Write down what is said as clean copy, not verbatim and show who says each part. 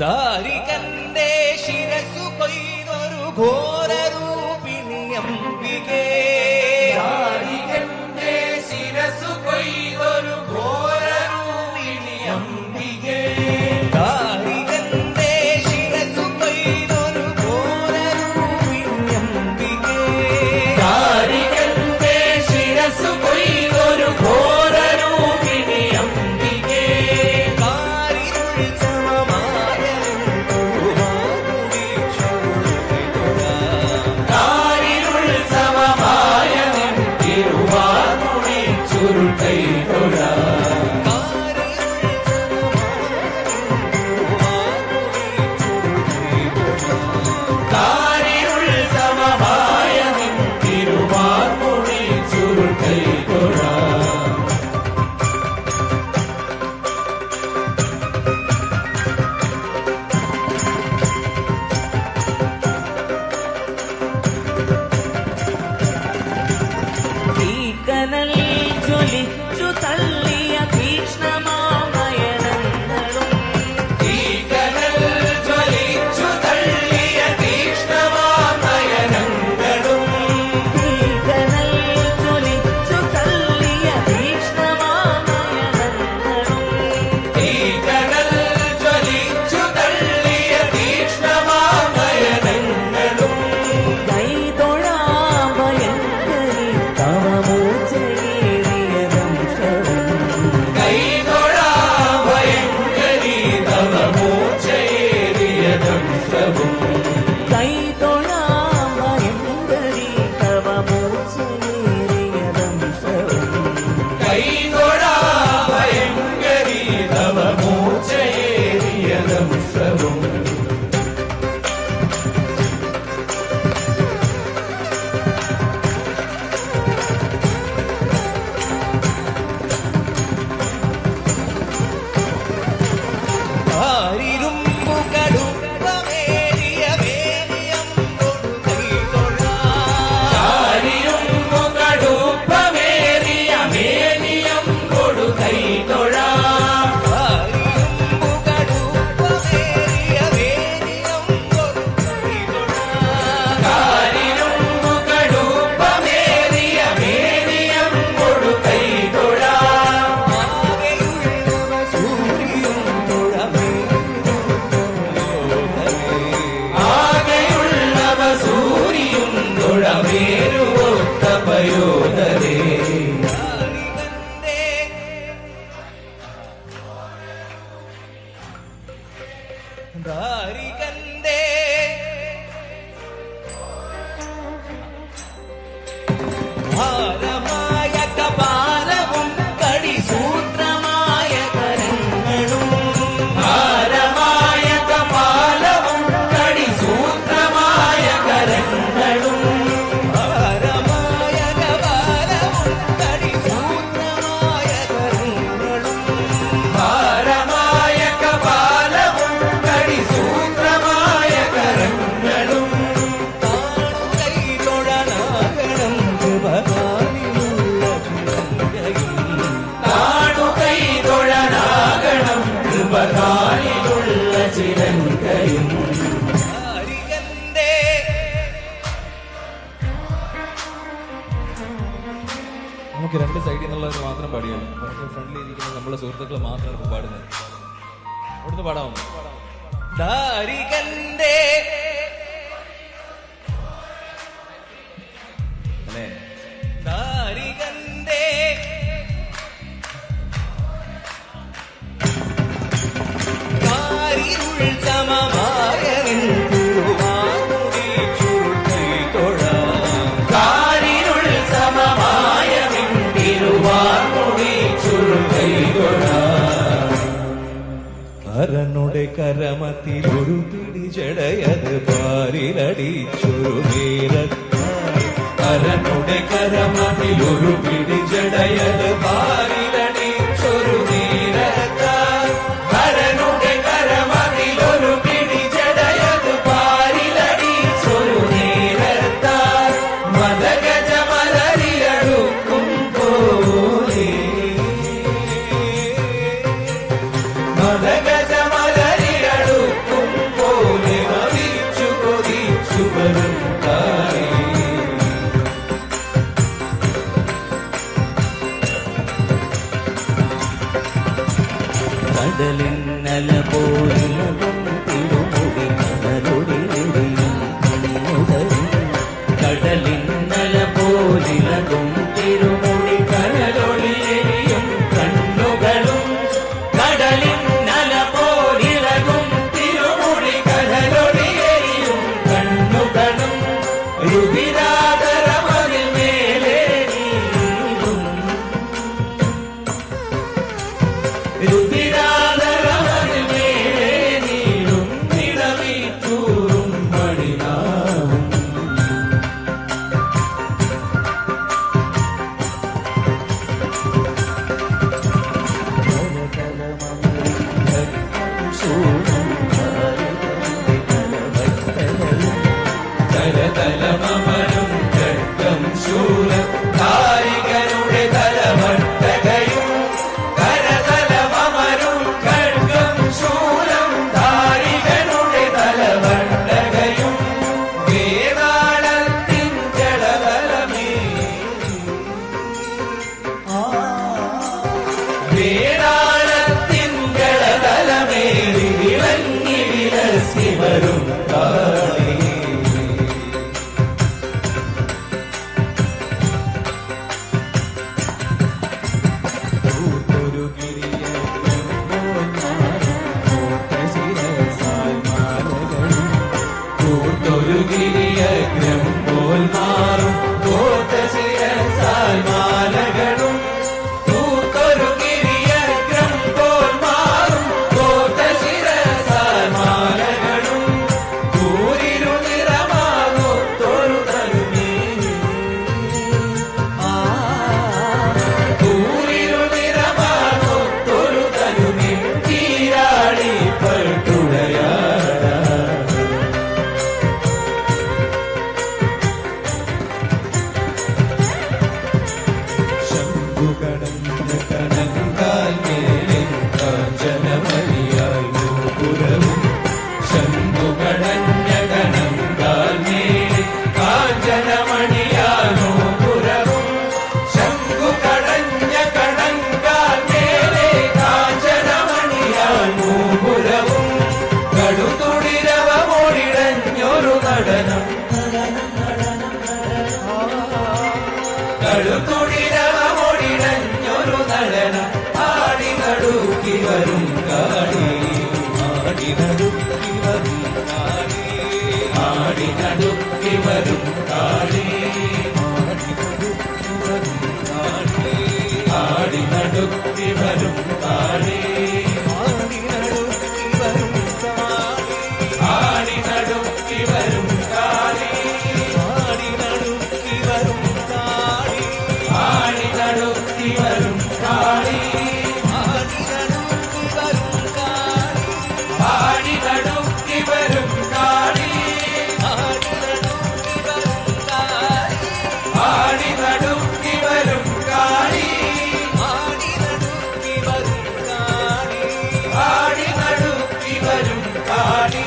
Speaker 1: ದಾರಿಕಂದೆ ಶಿರಸು ಕೊಯ್ದೊರು ಘೋರ ರೂಪಿಣಿ ಅಂಬಿಗೆ ದಾರಿಕಂದೆ ಶಿರಸು ಕೊಯ್ದೊರು ಘೋರ ರೂಪಿಣಿ ಅಂಬಿಗೆ ದಾರಿಕಂದೆ ಶಿರಸು ಕೊಯ್ದೊರು ಘೋರ ರೂಪಿಣಿ ಅಂಬಿಗೆ ದಾರಿಕಂದೆ ಶಿರಸು ಕೊಯ್ದೊರು ಘೋರ ರೂಪಿಣಿ ಅಂಬಿಗೆ ದಾರಿಕಂದೆ ഭാരമായ കപാലവും കടിസൂത്രമായ കരങ്ങളും ഭാരമായ കപാലവും കടിസൂത്രമായ കരങ്ങളും ഭാരമായ കപാലവും കടിസൂത്രമായ കരങ്ങളും ഭാരമായ കപാലവും കടിസൂത്രമായ കരങ്ങളും താണുകൈതൊഴനാകണം കൃപകാലിലുള്ള ചിരങ്കയും ാരികന്തേ നമുക്ക് രണ്ട് സൈഡിൽ നിന്നുള്ളവർ മാത്രം പാടിയാണ്. നമുക്ക് ഫ്രണ്ടിലിരിക്കുന്ന നമ്മളെ സുഹൃത്തുക്കൾ മാത്രമാണ് പാടുന്നത്. അവിടുന്ന് പാടാമോ? ധാരികന്തേ അല്ലേ? ധാരികന്തേ കാരിരുൾ സമമായ അരനുടെ കരമത്തിൽ ഒരു പിടി ജടയത് പാരിലടിച്ചൊരു നേരത്തായി അരനുടെ കരമത്തിൽ ഒരു പിടി ജടയത് പാരിലടിച്ചൊരു നേരത്തായി അരനുടെ കരമത്തിൽ ഒരു പിടി ജടയത് പാരിലടിച്ചൊരു നേരത്തായി മദഗജ മലരിയടുക്കും പോലെ മദഗജ മലരിയടുക്കും വരും കാളി ആടി നടുക്കി വരും കാളി ആടി നടുക്കി വരും കാളി ആടി നടുക്കി വരും കാളി ആടി നടുക്കി വരും കാളി ആടി നടുക്കി വരും കാളി ആടി നടുക്കി വരും കാളി ആടി നടുക്കി വരും കാളി ആടി നടുക്കി വരും കാളി ആടി നടുക്കി വരും കാളി ആടി നടുക്കി വരും കാളി ആടി നടുക്കി വരും കാളി ആടി നടുക്കി വരും കാളി ആടി നടുക്കി വരും കാളി